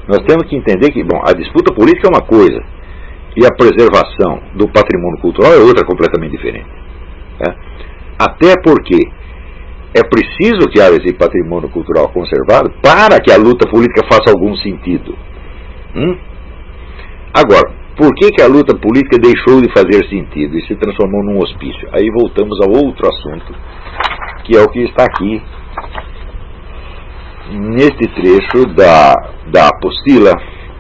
Nós temos que entender que, bom, a disputa política é uma coisa e a preservação do patrimônio cultural é outra completamente diferente. Né? Até porque é preciso que haja esse patrimônio cultural conservado para que a luta política faça algum sentido. Agora, por que a luta política deixou de fazer sentido e se transformou num hospício? Aí voltamos a outro assunto, que é o que está aqui neste trecho da apostila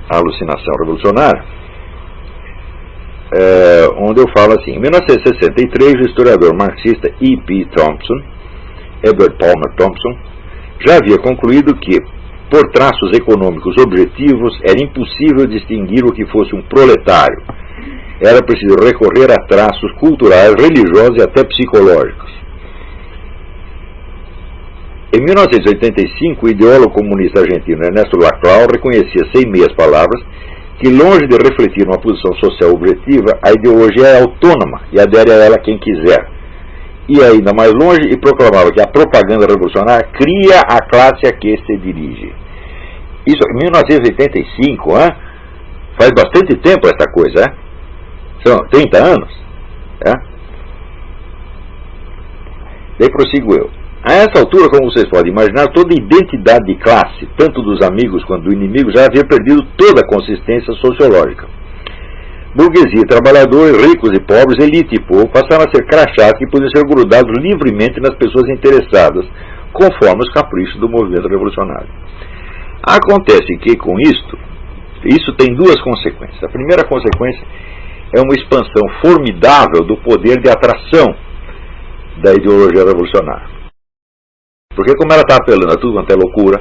Alucinação Revolucionária, onde eu falo assim: em 1963, o historiador marxista E.P. Thompson, Edward Palmer Thompson, já havia concluído que, por traços econômicos objetivos, era impossível distinguir o que fosse um proletário. Era preciso recorrer a traços culturais, religiosos e até psicológicos. Em 1985, o ideólogo comunista argentino Ernesto Laclau reconhecia, sem meias palavras, que, longe de refletir uma posição social objetiva, a ideologia é autônoma e adere a ela quem quiser. E ainda mais longe, e proclamava que a propaganda revolucionária cria a classe a que se dirige. Isso em 1985, faz bastante tempo essa coisa, são 30 anos. Daí prossigo eu. A essa altura, como vocês podem imaginar, toda identidade de classe, tanto dos amigos quanto do inimigo, já havia perdido toda a consistência sociológica. Burguesia, trabalhadores, ricos e pobres, elite e povo, passaram a ser crachados que podiam ser grudados livremente nas pessoas interessadas, conforme os caprichos do movimento revolucionário. Acontece que, com isso tem duas consequências. A primeira consequência é uma expansão formidável do poder de atração da ideologia revolucionária. Porque, como ela está apelando a tudo quanto é loucura,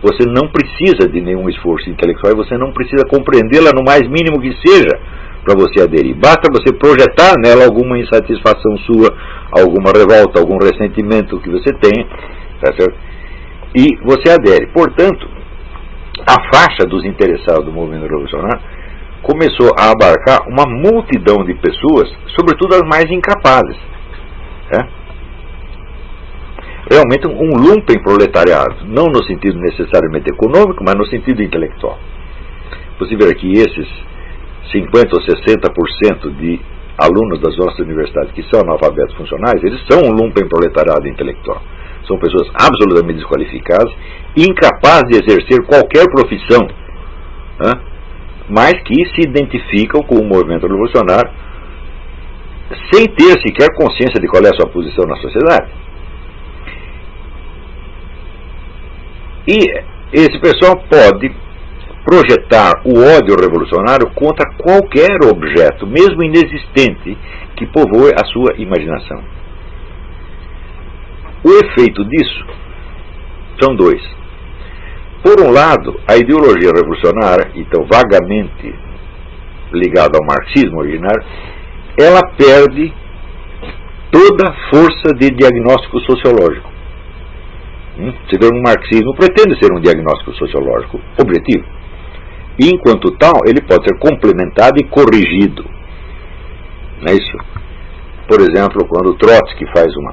você não precisa de nenhum esforço intelectual e você não precisa compreendê-la no mais mínimo que seja para você aderir. Basta você projetar nela alguma insatisfação sua, alguma revolta, algum ressentimento que você tenha, e você adere. Portanto, a faixa dos interessados do movimento revolucionário começou a abarcar uma multidão de pessoas, sobretudo as mais incapazes. Realmente um lumpenproletariado, não no sentido necessariamente econômico, mas no sentido intelectual. Você vê que esses 50% ou 60% de alunos das nossas universidades que são analfabetos funcionais, eles são um lumpenproletariado intelectual. São pessoas absolutamente desqualificadas, incapazes de exercer qualquer profissão, mas que se identificam com o movimento revolucionário sem ter sequer consciência de qual é a sua posição na sociedade. E esse pessoal pode projetar o ódio revolucionário contra qualquer objeto, mesmo inexistente, que povoe a sua imaginação. O efeito disso são dois. Por um lado, a ideologia revolucionária, então vagamente ligada ao marxismo originário, ela perde toda a força de diagnóstico sociológico. Você vê, o marxismo pretende ser um diagnóstico sociológico objetivo. E, enquanto tal, ele pode ser complementado e corrigido. Não é isso? Por exemplo, quando Trotsky faz uma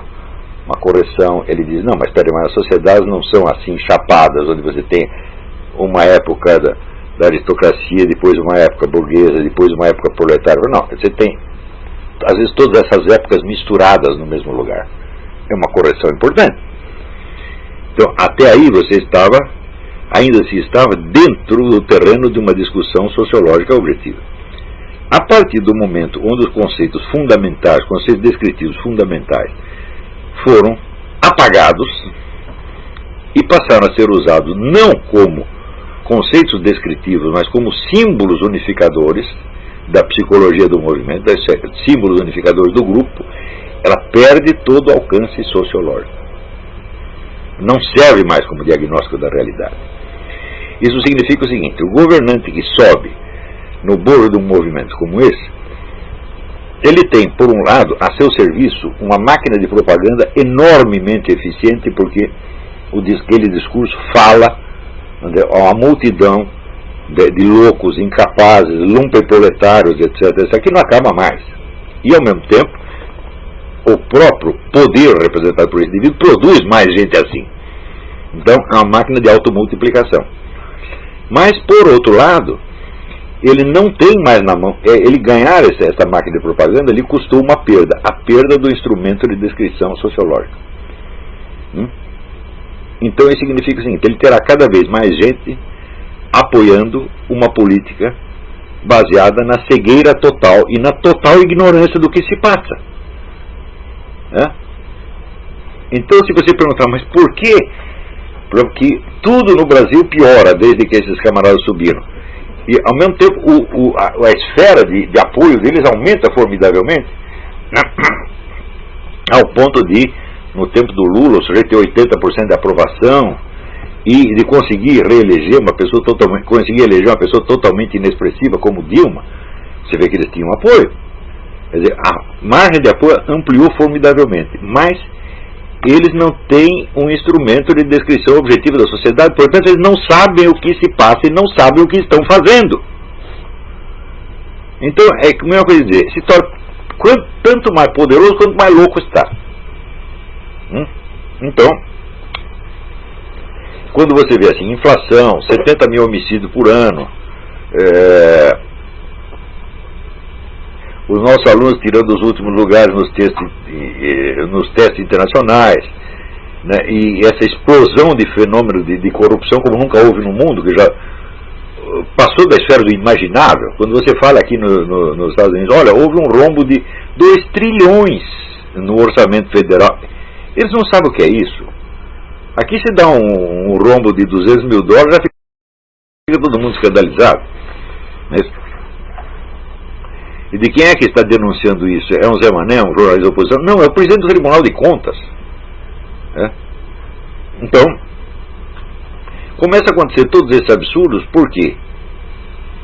correção, ele diz: não, mas espera, mas as sociedades não são assim chapadas, onde você tem uma época da aristocracia, depois uma época burguesa, depois uma época proletária. Não, você tem, às vezes, todas essas épocas misturadas no mesmo lugar. É uma correção importante. Então, até aí você ainda se estava dentro do terreno de uma discussão sociológica objetiva. A partir do momento onde os conceitos fundamentais, conceitos descritivos fundamentais, foram apagados e passaram a ser usados não como conceitos descritivos, mas como símbolos unificadores da psicologia do movimento, símbolos unificadores do grupo, ela perde todo o alcance sociológico. Não serve mais como diagnóstico da realidade. Isso significa o seguinte: o governante que sobe no bolo de um movimento como esse, ele tem, por um lado, a seu serviço uma máquina de propaganda enormemente eficiente, porque aquele discurso fala a uma multidão de loucos, incapazes, lumpenproletários, etc., que não acaba mais. E, ao mesmo tempo, o próprio poder representado por esse indivíduo produz mais gente assim. Então, é uma máquina de automultiplicação. Mas, por outro lado, ele não tem mais na mão, ele ganhar essa máquina de propaganda lhe custou uma perda, a perda do instrumento de descrição sociológica. Então isso significa o seguinte: ele terá cada vez mais gente apoiando uma política baseada na cegueira total e na total ignorância do que se passa. Então, se você perguntar, mas por quê? Porque tudo no Brasil piora desde que esses camaradas subiram. E, ao mesmo tempo, a esfera de apoio deles aumenta formidavelmente, ao ponto de, no tempo do Lula, o sujeito ter 80% de aprovação, e de conseguir reeleger uma pessoa totalmente, eleger uma pessoa totalmente inexpressiva como Dilma. Você vê que eles tinham apoio. Quer dizer, a margem de apoio ampliou formidavelmente, mas eles não têm um instrumento de descrição objetiva da sociedade, portanto eles não sabem o que se passa e não sabem o que estão fazendo. Então, é a mesma coisa dizer, se torna tanto mais poderoso quanto mais louco está. Então, quando você vê assim, inflação, 70 mil homicídios por ano, os nossos alunos tirando os últimos lugares nos testes internacionais, né, e essa explosão de fenômeno de corrupção como nunca houve no mundo, que já passou da esfera do imaginável. Quando você fala aqui nos Estados Unidos, olha, houve um rombo de 2 trilhões no orçamento federal. Eles não sabem o que é isso. Aqui se dá um rombo de 200 mil dólares, já fica todo mundo escandalizado. E de quem é que está denunciando isso? É um Zé Mané, um jornalista da oposição? Não, é o presidente do Tribunal de Contas. Então, começa a acontecer todos esses absurdos porque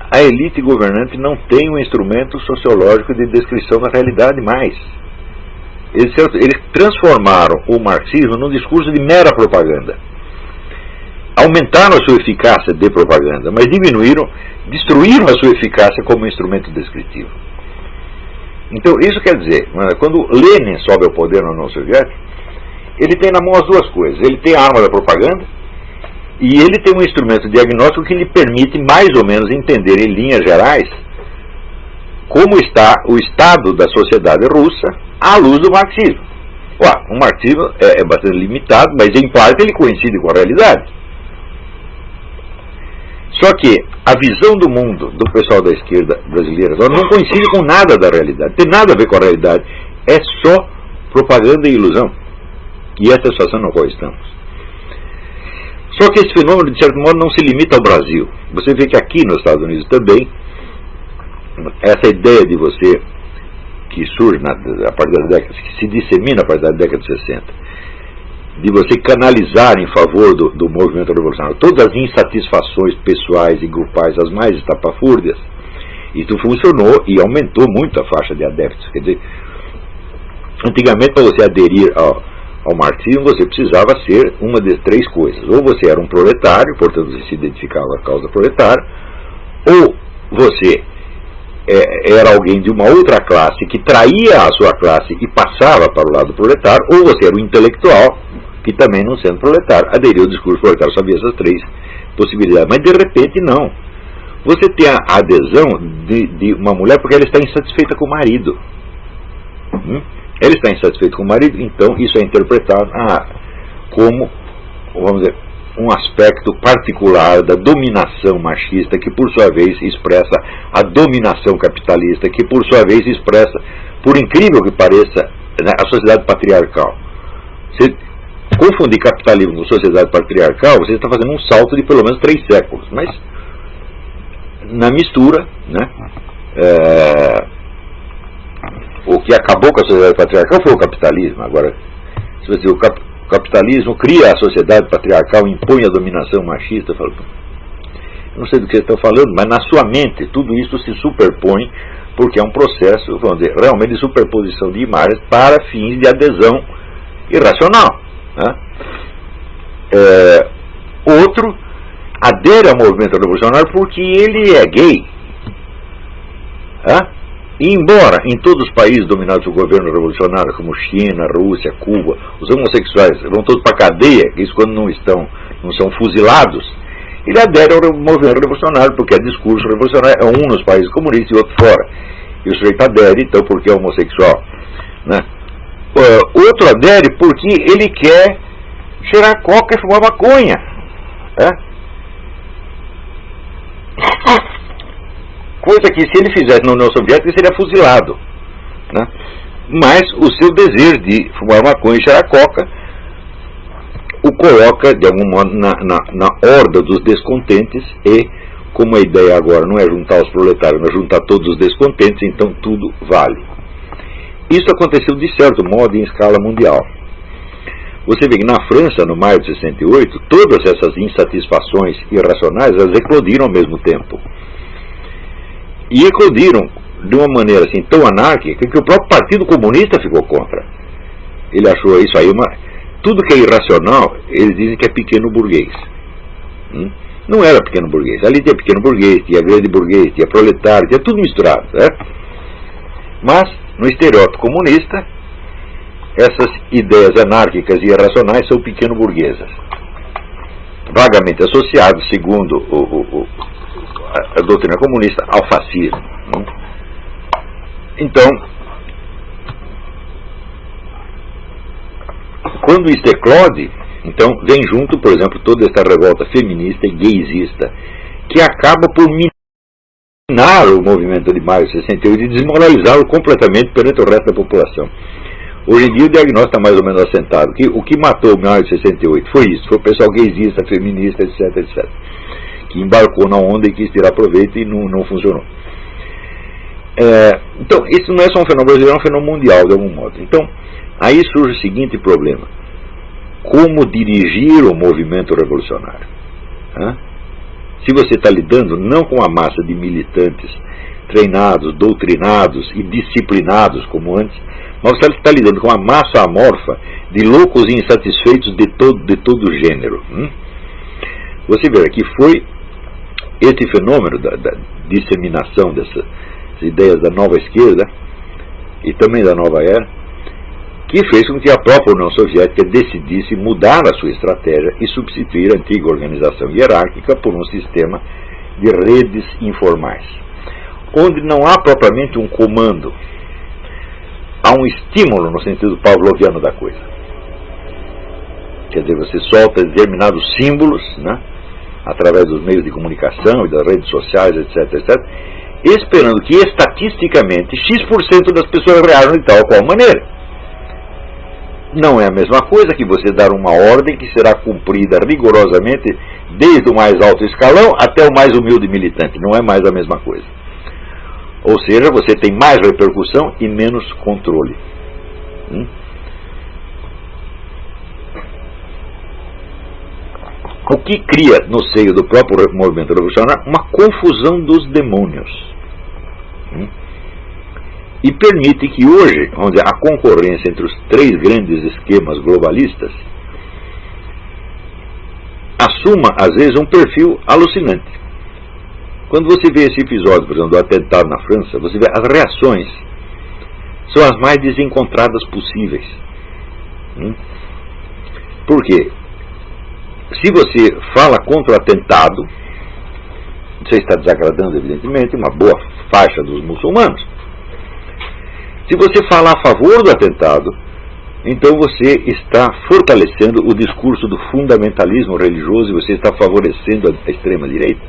a elite governante não tem um instrumento sociológico de descrição da realidade mais. Eles transformaram o marxismo num discurso de mera propaganda. Aumentaram a sua eficácia de propaganda, mas destruíram a sua eficácia como instrumento descritivo. Então, isso quer dizer, quando Lenin sobe ao poder na União Soviética, ele tem na mão as duas coisas. Ele tem a arma da propaganda e ele tem um instrumento diagnóstico que lhe permite mais ou menos entender em linhas gerais como está o estado da sociedade russa à luz do marxismo. O marxismo é bastante limitado, mas em parte ele coincide com a realidade. Só que a visão do mundo do pessoal da esquerda brasileira não coincide com nada da realidade, tem nada a ver com a realidade, é só propaganda e ilusão. E essa é a situação na qual estamos. Só que esse fenômeno, de certo modo, não se limita ao Brasil. Você vê que aqui nos Estados Unidos também, essa ideia de você, que surge a partir da década, que se dissemina a partir da década de 60, de você canalizar em favor do movimento revolucionário todas as insatisfações pessoais e grupais, as mais estapafúrdias, isso funcionou e aumentou muito a faixa de adeptos. Quer dizer, antigamente, para você aderir ao marxismo, você precisava ser uma das 3 coisas. Ou você era um proletário, portanto você se identificava com a causa proletária, ou você era alguém de uma outra classe que traía a sua classe e passava para o lado proletário, ou você era um intelectual que também, não sendo proletário, aderiu ao discurso proletário. Só havia essas 3 possibilidades. Mas de repente não. Você tem a adesão de uma mulher porque ela está insatisfeita com o marido. Ela está insatisfeita com o marido, então isso é interpretado como, vamos dizer, um aspecto particular da dominação machista, que por sua vez expressa a dominação capitalista, que por sua vez expressa, por incrível que pareça, a sociedade patriarcal. Você confundir capitalismo com sociedade patriarcal, você está fazendo um salto de pelo menos 3 séculos. Mas na mistura, né, o que acabou com a sociedade patriarcal foi o capitalismo. Agora, se você dizer, o capitalismo cria a sociedade patriarcal, impõe a dominação machista, eu não sei do que vocês estão falando, mas na sua mente tudo isso se superpõe, porque é um processo, vamos dizer, realmente de superposição de imagens para fins de adesão irracional. Outro adere ao movimento revolucionário porque ele é gay. E embora em todos os países dominados por governo revolucionário, como China, Rússia, Cuba, os homossexuais vão todos para a cadeia, isso quando não são fuzilados, ele adere ao movimento revolucionário, porque é discurso revolucionário, é um nos países comunistas e outro fora. E o sujeito adere, então, porque é homossexual. Né? Outro adere porque ele quer cheirar coca e fumar maconha. Coisa que, se ele fizesse na União Soviética, seria fuzilado. Né? Mas o seu desejo de fumar maconha e cheirar coca o coloca, de algum modo, na horda dos descontentes, e, como a ideia agora não é juntar os proletários, mas juntar todos os descontentes, então tudo vale. Isso aconteceu, de certo modo, em escala mundial. Você vê que na França, no maio de 68, todas essas insatisfações irracionais, elas eclodiram ao mesmo tempo. E eclodiram de uma maneira assim tão anárquica que o próprio Partido Comunista ficou contra. Ele achou isso aí tudo que é irracional, eles dizem que é pequeno burguês. Não era pequeno burguês. Ali tinha pequeno burguês, tinha grande burguês, tinha proletário, tinha tudo misturado. Mas, no estereótipo comunista, essas ideias anárquicas e irracionais são pequeno burguesas, vagamente associados, segundo a doutrina comunista, ao fascismo. Então, quando isso eclode, então vem junto, por exemplo, toda essa revolta feminista e gaysista, que acaba por minar o movimento de maio de 68 e desmoralizá-lo completamente perante o resto da população. Hoje em dia o diagnóstico está mais ou menos assentado. O que matou o maio de 68 foi isso, foi o pessoal gaysista, feminista, etc, etc, que embarcou na onda e quis tirar proveito e não funcionou. Então, isso não é só um fenômeno brasileiro, é um fenômeno mundial, de algum modo. Então, aí surge o seguinte problema: como dirigir o movimento revolucionário? Se você está lidando não com uma massa de militantes treinados, doutrinados e disciplinados como antes, mas você está lidando com uma massa amorfa de loucos e insatisfeitos de todo gênero. Você vê que foi esse fenômeno da disseminação dessas ideias da nova esquerda e também da nova era, que fez com que a própria União Soviética decidisse mudar a sua estratégia e substituir a antiga organização hierárquica por um sistema de redes informais, onde não há propriamente um comando, há um estímulo no sentido pavloviano da coisa. Quer dizer, você solta determinados símbolos, através dos meios de comunicação e das redes sociais, etc, etc, esperando que estatisticamente X% das pessoas reajam de tal ou qual maneira. Não é a mesma coisa que você dar uma ordem que será cumprida rigorosamente desde o mais alto escalão até o mais humilde militante. Não é mais a mesma coisa. Ou seja, você tem mais repercussão e menos controle. O que cria no seio do próprio movimento revolucionário uma confusão dos demônios. E permite que hoje, onde a concorrência entre os três grandes esquemas globalistas assuma, às vezes, um perfil alucinante. Quando você vê esse episódio, por exemplo, do atentado na França, você vê as reações são as mais desencontradas possíveis. Por quê? Se você fala contra o atentado, você está desagradando, evidentemente, uma boa faixa dos muçulmanos. Se você falar a favor do atentado, então você está fortalecendo o discurso do fundamentalismo religioso e você está favorecendo a extrema-direita.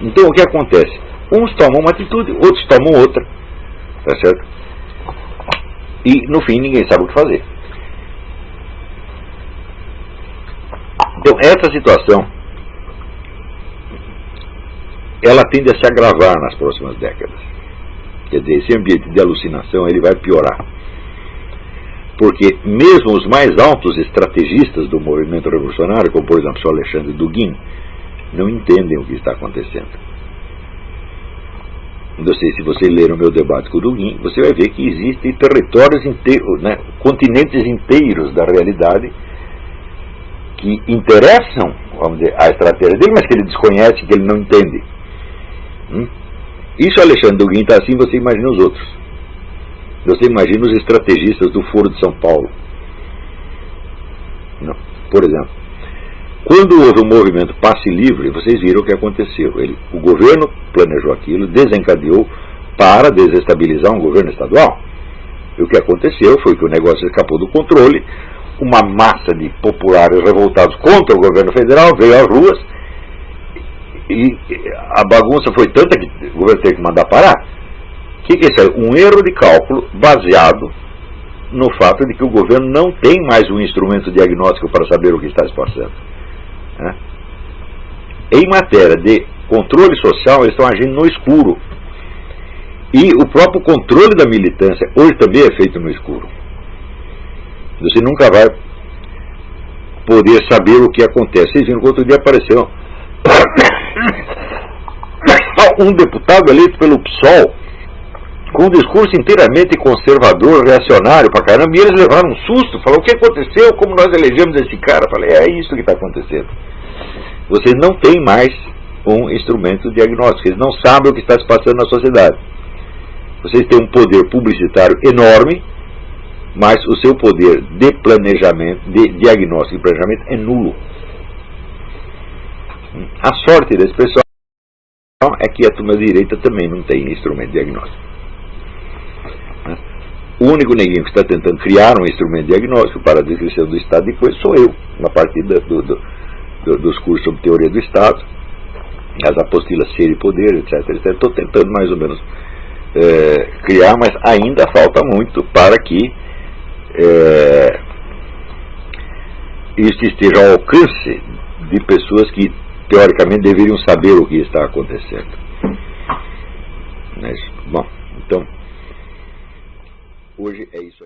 Então o que acontece? Uns tomam uma atitude, outros tomam outra. Tá certo? E no fim ninguém sabe o que fazer. Então essa situação, ela tende a se agravar nas próximas décadas. Quer dizer, esse ambiente de alucinação ele vai piorar. Porque mesmo os mais altos estrategistas do movimento revolucionário, como por exemplo o Alexandre Dugin, não entendem o que está acontecendo. Não sei, se você ler o meu debate com o Dugin, você vai ver que existem territórios inteiros, continentes inteiros da realidade que interessam, vamos dizer, a estratégia dele, mas que ele desconhece, que ele não entende. Isso Alexandre Dugin está assim, você imagina os outros. Você imagina os estrategistas do Foro de São Paulo. Não. Por exemplo, Quando houve o movimento Passe Livre, vocês viram o que aconteceu. O governo planejou aquilo, desencadeou para desestabilizar um governo estadual. E o que aconteceu foi que o negócio escapou do controle, uma massa de populares revoltados contra o governo federal veio às ruas, e a bagunça foi tanta que o governo teve que mandar parar. O que é isso aí? Um erro de cálculo baseado no fato de que o governo não tem mais um instrumento diagnóstico para saber o que está se passando. Em matéria de controle social, eles estão agindo no escuro. E o próprio controle da militância hoje também é feito no escuro. Você nunca vai poder saber o que acontece. Vocês viram que outro dia apareceu um deputado eleito pelo PSOL com um discurso inteiramente conservador, reacionário pra caramba, e eles levaram um susto, falaram: o que aconteceu? Como nós elegemos esse cara? Eu falei: é isso que está acontecendo. Vocês não têm mais um instrumento diagnóstico, eles não sabem o que está se passando na sociedade. Vocês têm um poder publicitário enorme, mas o seu poder de planejamento, de diagnóstico e planejamento é nulo. A sorte desse pessoal é que a turma direita também não tem instrumento diagnóstico. O único neguinho que está tentando criar um instrumento diagnóstico para a descrição do Estado de coisas sou eu, a partir dos cursos sobre teoria do Estado, as apostilas Ser e Poder, etc. Estou tentando mais ou menos criar, mas ainda falta muito para que isso esteja ao alcance de pessoas que teoricamente deveriam saber o que está acontecendo. Mas, bom, então hoje é isso aí.